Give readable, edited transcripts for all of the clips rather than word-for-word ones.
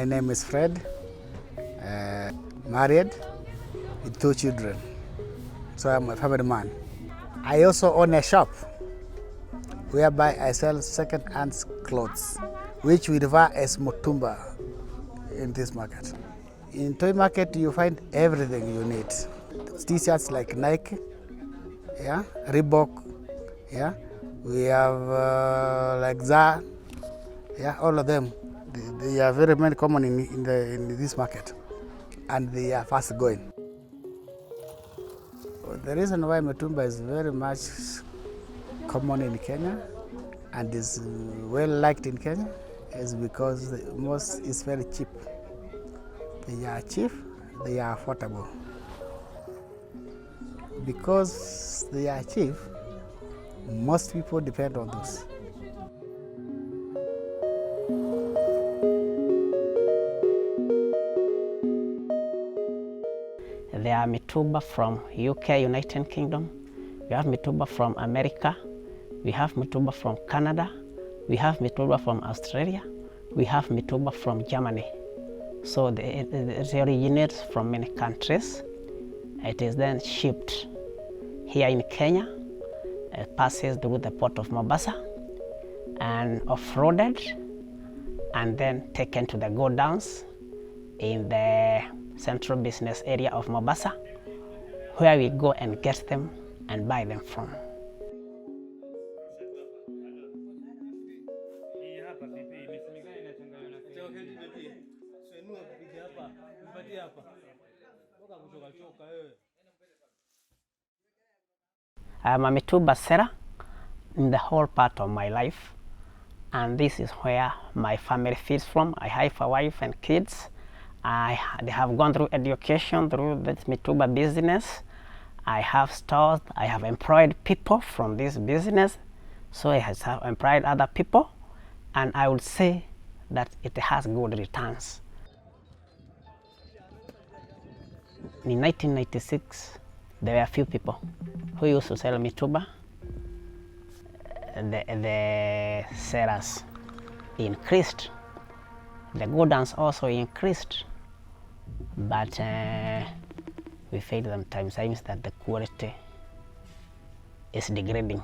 My name is Fred, married with 2 children, so I'm a family man. I also own a shop whereby I sell second-hand clothes, which we refer as Mutumba in this market. In toy market, you find everything you need. T-shirts like Nike, yeah, Reebok, yeah. We have like Zara, yeah, all of them. They are very many common in this market, and they are fast going. The reason why Mutumba is very much common in Kenya and is well liked in Kenya is because most is very cheap. They are cheap, they are affordable. Because they are cheap, most people depend on those. There are mitumba from UK, United Kingdom. We have mitumba from America. We have mitumba from Canada. We have mitumba from Australia. We have mitumba from Germany. So it originates from many countries. It is then shipped here in Kenya. It passes through the port of Mombasa and off-roaded and then taken to the godowns in the central business area of Mombasa, where we go and get them and buy them from. I'm a mitumba seller in the whole part of my life, and this is where my family feeds from. I have a wife and kids. They have gone through education through this mitumba business. I have stores. I have employed people from this business, so I have employed other people, and I would say that it has good returns. In 1996, there were a few people who used to sell mitumba. The sellers increased. The godowns also increased, but we feel sometimes that the quality is degrading.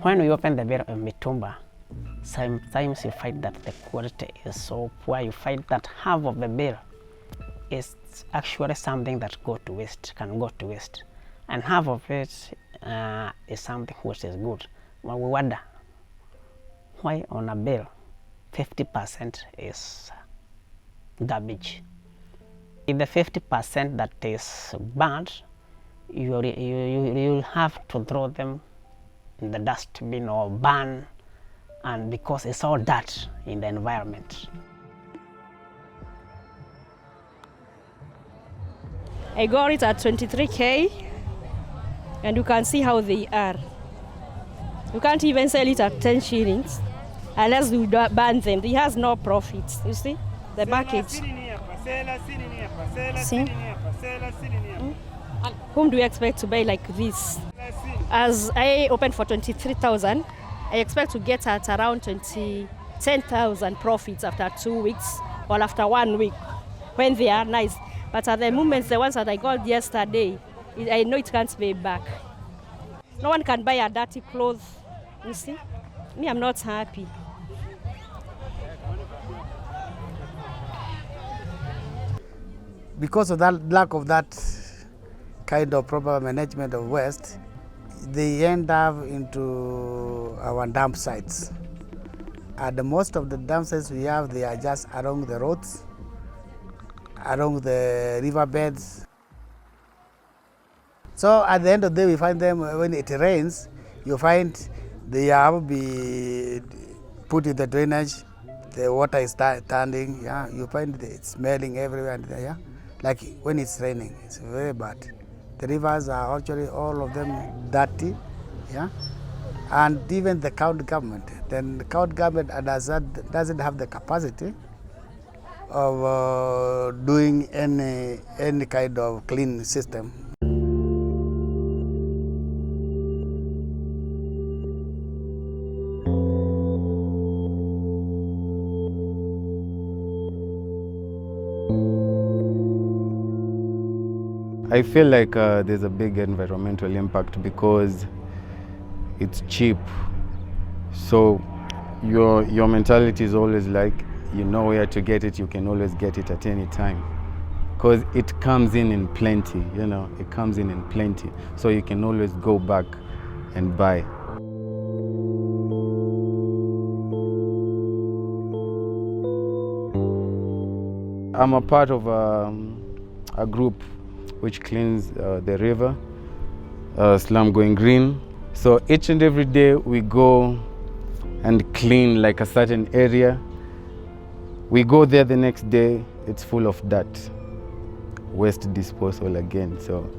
When we open the bale of mitumba, sometimes you find that the quality is so poor. You find that half of the bale is actually something that can go to waste, and half of it is something which is good. Well, we wonder why on a bale 50% is garbage. In the 50% that is bad, you'll have to throw them in the dustbin or burn, and because it's all dirt in the environment. I got it at 23K, and you can see how they are. You can't even sell it at 10 shillings unless you burn them. It has no profits. You see the package. See? Whom do you expect to buy like this? As I opened for 23,000, I expect to get at around 10,000 profits after 2 weeks or after 1 week when they are nice. But at the moment, the ones that I got yesterday, I know it can't pay back. No one can buy a dirty clothes. You see? Me, I'm not happy. Because of that lack of that kind of proper management of waste, they end up into our dump sites. And most of the dump sites we have, they are just along the roads, along the riverbeds. So at the end of the day, we find them when it rains, you find they have to be put in the drainage, the water is standing, yeah. You find it smelling everywhere, and yeah. Like when it's raining, it's very bad. The rivers are actually all of them dirty, yeah. And even the county government, then the county government doesn't have the capacity of doing any kind of clean system. . 。 . 。 . 。 . 。 . 。 . 。 . 。 . 。 . 。 . 。 . 。 . 。 . 。 . 。 . 。 . 。 . 。 . 。 . 。 . 。 . 。 . 。 . 。 . 。 . . 。 . . . . I feel like there's a big environmental impact because it's cheap. So your mentality is always like, you know where to get it, you can always get it at any time. Because it comes in plenty, you know, it comes in plenty. So you can always go back and buy. I'm a part of a group which cleans the river, Slum Going Green. So each and every day we go and clean like a certain area. We go there the next day, it's full of dirt. Waste disposal again, so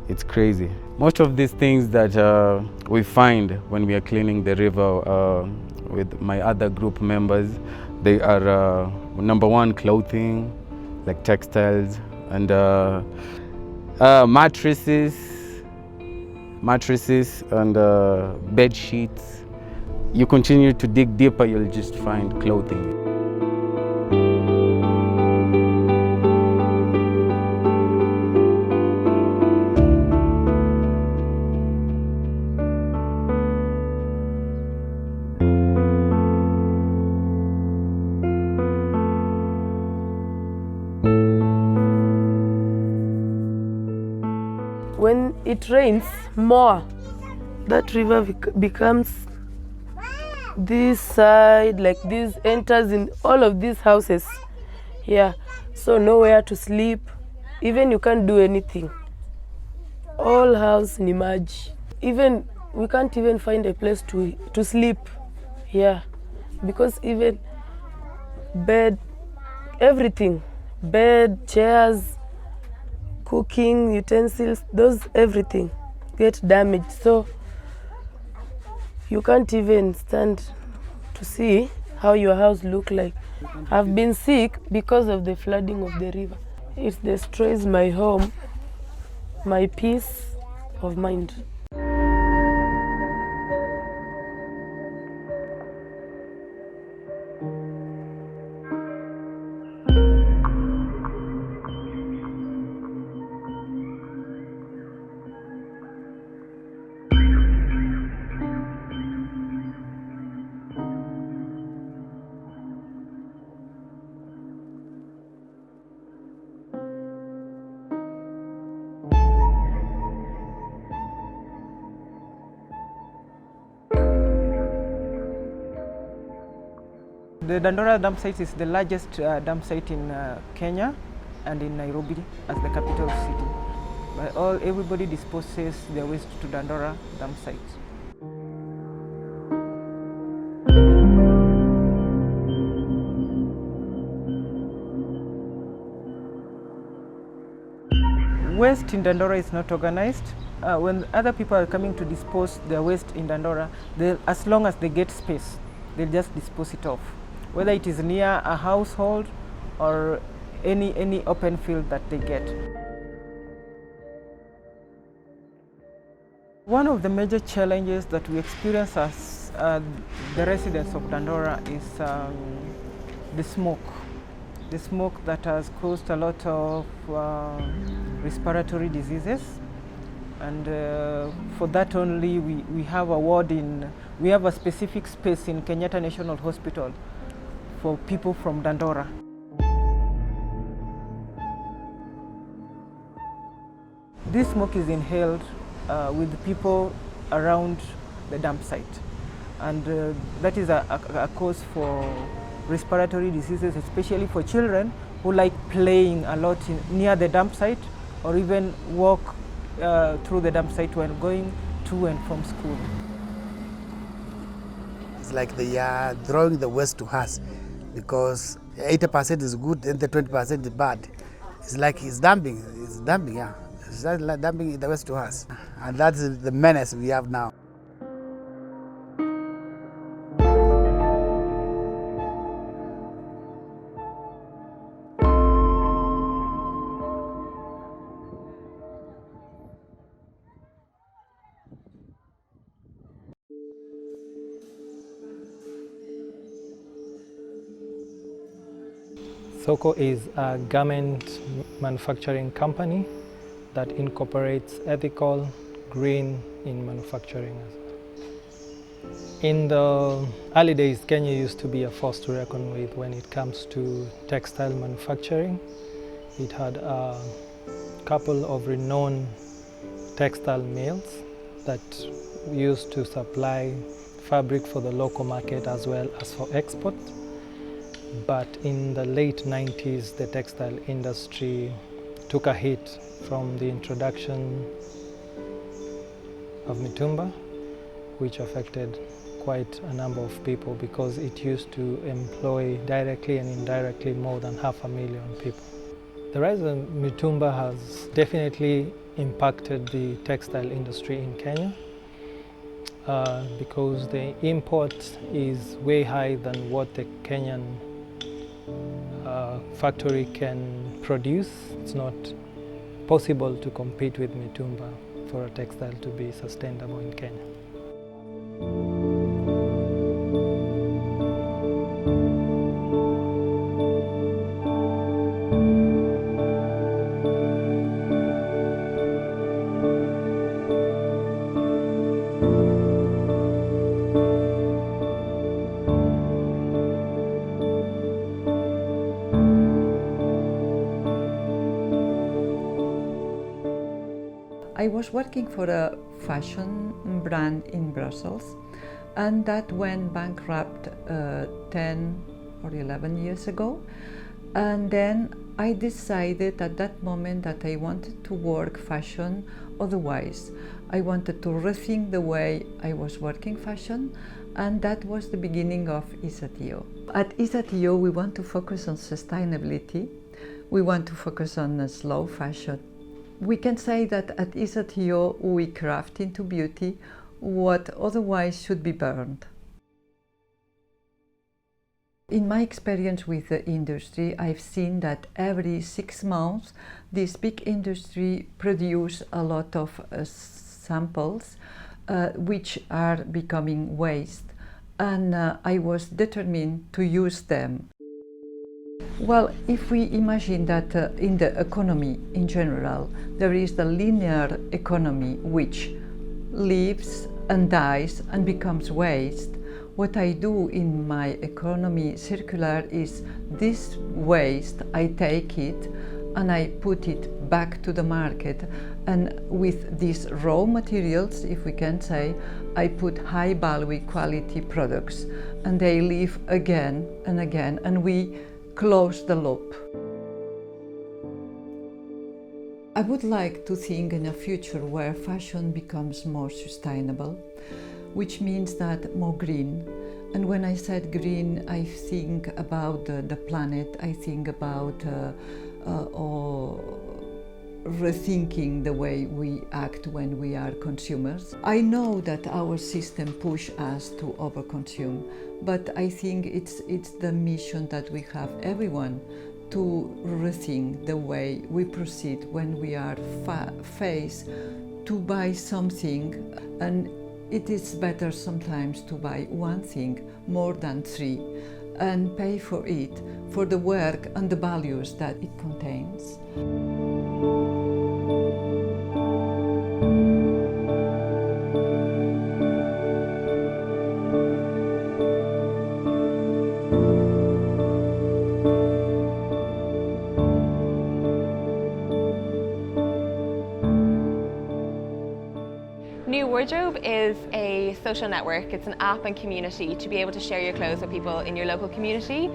it's crazy. Most of these things that we find when we are cleaning the river with my other group members, they are number one, clothing, like textiles, and mattresses and bed sheets. You continue to dig deeper, you'll just find clothing. When it rains more, that river becomes this side, like this, enters in all of these houses here. So nowhere to sleep, even you can't do anything. All house ni maji. Even we can't even find a place to sleep here, because even bed, everything, bed, chairs, cooking utensils, those everything get damaged. So you can't even stand to see how your house look like. I've been sick because of the flooding of the river. It destroys my home, my peace of mind. The Dandora dump site is the largest dump site in Kenya and in Nairobi as the capital city. Everybody disposes their waste to Dandora dump site. Waste in Dandora is not organized. When other people are coming to dispose their waste in Dandora, as long as they get space, they'll just dispose it off, whether it is near a household or any open field that they get. One of the major challenges that we experience as the residents of Dandora is the smoke. The smoke that has caused a lot of respiratory diseases, and for that only we have a specific space in Kenyatta National Hospital for people from Dandora. This smoke is inhaled with people around the dump site, and that is a cause for respiratory diseases, especially for children who like playing a lot near the dump site, or even walk through the dump site when going to and from school. It's like they are throwing the waste to us, because 80% is good and the 20% is bad. It's like it's dumping, yeah. It's like dumping the waste to us. And that's the menace we have now. Soko is a garment manufacturing company that incorporates ethical, green in manufacturing. In the early days, Kenya used to be a force to reckon with when it comes to textile manufacturing. It had a couple of renowned textile mills that used to supply fabric for the local market as well as for export. But in the late 90s, the textile industry took a hit from the introduction of mitumba, which affected quite a number of people because it used to employ directly and indirectly more than 500,000 people. The rise of mitumba has definitely impacted the textile industry in Kenya because the import is way higher than what the Kenyan factory can produce. It's not possible to compete with mitumba for a textile to be sustainable in Kenya. I was working for a fashion brand in Brussels, and that went bankrupt 10 or 11 years ago. And then I decided at that moment that I wanted to work fashion otherwise. I wanted to rethink the way I was working fashion, and that was the beginning of Isatio. At Isatio, we want to focus on sustainability. We want to focus on slow fashion. We can say that at Isatio we craft into beauty what otherwise should be burned. In my experience with the industry, I've seen that every 6 months this big industry produces a lot of samples which are becoming waste, and I was determined to use them. Well, if we imagine that in the economy in general, there is the linear economy which lives and dies and becomes waste, what I do in my economy circular is this waste, I take it and I put it back to the market, and with these raw materials, if we can say, I put high value quality products, and they live again and again, and we close the loop. I would like to think in a future where fashion becomes more sustainable, which means that more green. And when I said green, I think about the planet, I think about rethinking the way we act when we are consumers. I know that our system pushes us to overconsume, but I think it's the mission that we have, everyone, to rethink the way we proceed when we are faced to buy something, and it is better sometimes to buy one thing more than 3 and pay for it, for the work and the values that it contains. New Wardrobe is a social network. It's an app and community to be able to share your clothes with people in your local community.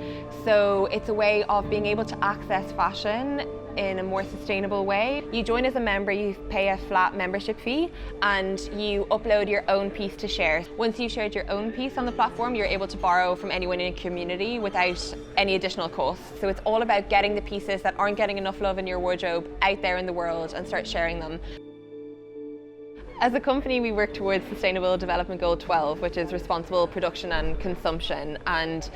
So it's a way of being able to access fashion in a more sustainable way. You join as a member, you pay a flat membership fee, and you upload your own piece to share. Once you've shared your own piece on the platform, you're able to borrow from anyone in your community without any additional cost. So it's all about getting the pieces that aren't getting enough love in your wardrobe out there in the world and start sharing them. As a company, we work towards Sustainable Development Goal 12, which is responsible production and consumption. And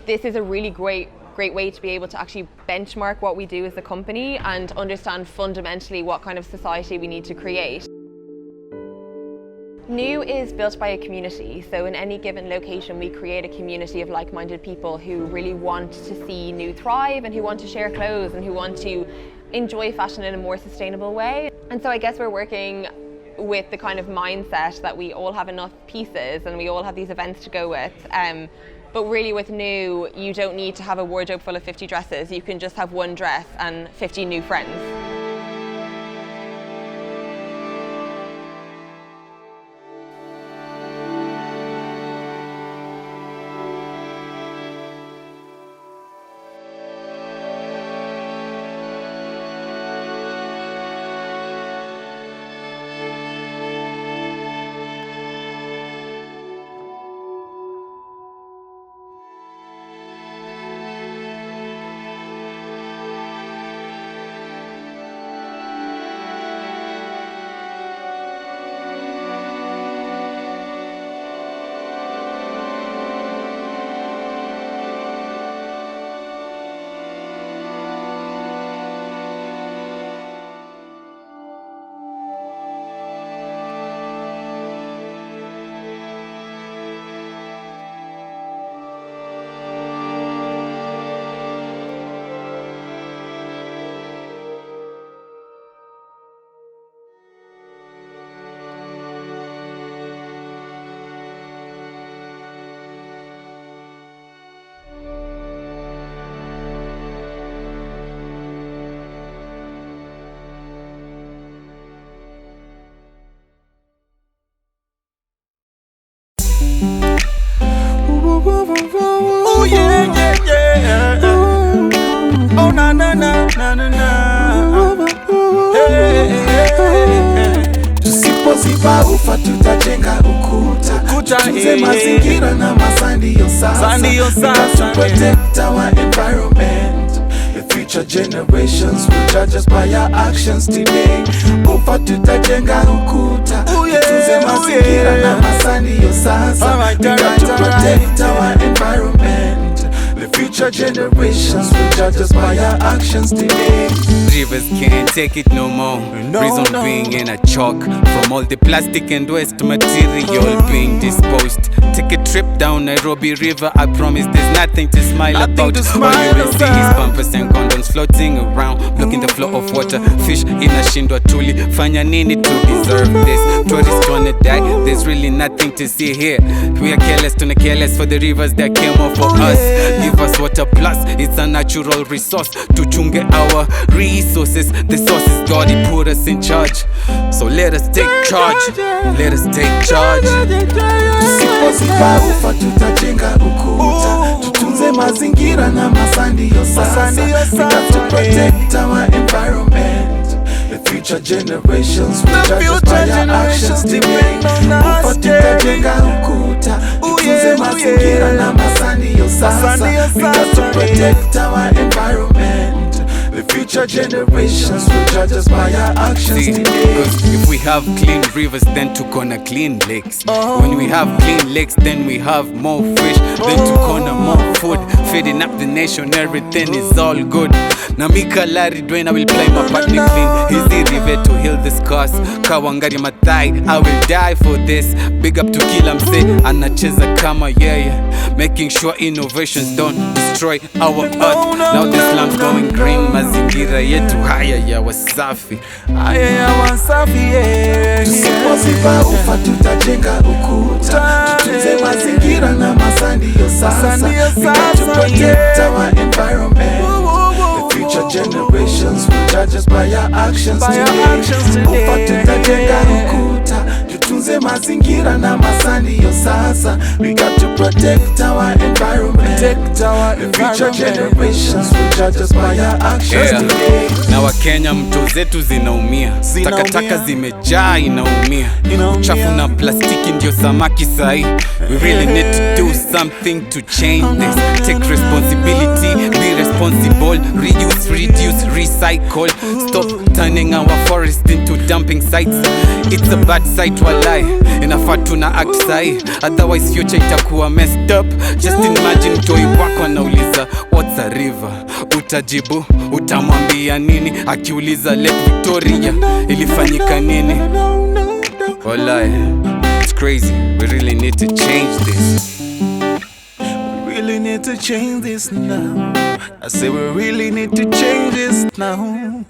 this is a really great way to be able to actually benchmark what we do as a company and understand fundamentally what kind of society we need to create. New is built by a community, so in any given location we create a community of like-minded people who really want to see New thrive and who want to share clothes and who want to enjoy fashion in a more sustainable way. And so I guess we're working with the kind of mindset that we all have enough pieces and we all have these events to go with. But really with new, you don't need to have a wardrobe full of 50 dresses. You can just have one dress and 50 new friends. Oh yeah, yeah, yeah. Oh na na na na na na. Hey, hey, hey. Tusipoziba ufa tutajenga ukuta. Tutunze mazingira na masandi yo sasa. We have to protect our environment. The future generations will judge us by our actions today. Ufa tutajenga ukuta. Tutunze mazingira na masandi yo sasa. We got to protect our environment. The future generations will judge us by our actions today. Rivers can't take it no more. Reason being in a choke from all the plastic and waste material being disposed. Take a trip down Nairobi River. I promise there's nothing to smile about. All you will see is pampers and condoms floating around, blocking the flow of water. Fish inashindwa tuli. Fanya nini to deserve this? Tourists wanna die. There's really nothing to see here. We are careless to careless for the rivers that came off for us. Give us water plus, it's a natural resource. Tuchunge our resources. The source is God, He put us in charge. So let us take charge. Let us take charge. Tusipoziba ufa tutajenga ukuta. Tutunze mazingira na masandi yo sasa. We have to protect our environment. The future generations will judge us by our actions today. Ufa tutajenga ukuta. Tutunze mazingira na masandi yo sasa. We have to protect our environment. The future generations will judge us by our actions today. Cause if we have clean rivers, then to corner clean lakes. When we have clean lakes, then we have more fish. Then to corner more food. Feeding up the nation, everything is all good. Namika Larry Dwayne, I will play my partner clean. Easy river to heal the scars. Kawangari Matai, I will die for this. Big up to Kilam say, anacheza kama yeah. Making sure innovations don't destroy our earth. Now the slums going green. Mazingira yetu haya ya wasafi. Haya ya wasafi, yeah. Tusipoziba ufa tutajenga ukuta. Tutunze mazingira na masandi yo sasa. We got to protect our environment. The future generations will judge us by our actions today. Ufa tutajenga ukuta. Tutunze mazingira na masandi yo sasa. We got to protect our environment. The future generations will judge us by our actions today. Na Wakenya mto zetu zinaumia. Takataka zimejaa inaumia. Uchafu na plastiki ndio samaki sahi. We really need to do something to change this. Take responsibility, be responsible. Reduce, recycle. Stop turning our forest into dumping sites. It's a bad sight walai. Inafaa tuna act sahi. Otherwise future itakuwa messed up. Just imagine toy wako anauliza what's a river? Utajibu, utamwambia nini? Akiuliza Lake Victoria ilifanyika nini? Walai, it's crazy. We really need to change this. We really need need to change this now. I say we really need to change this now.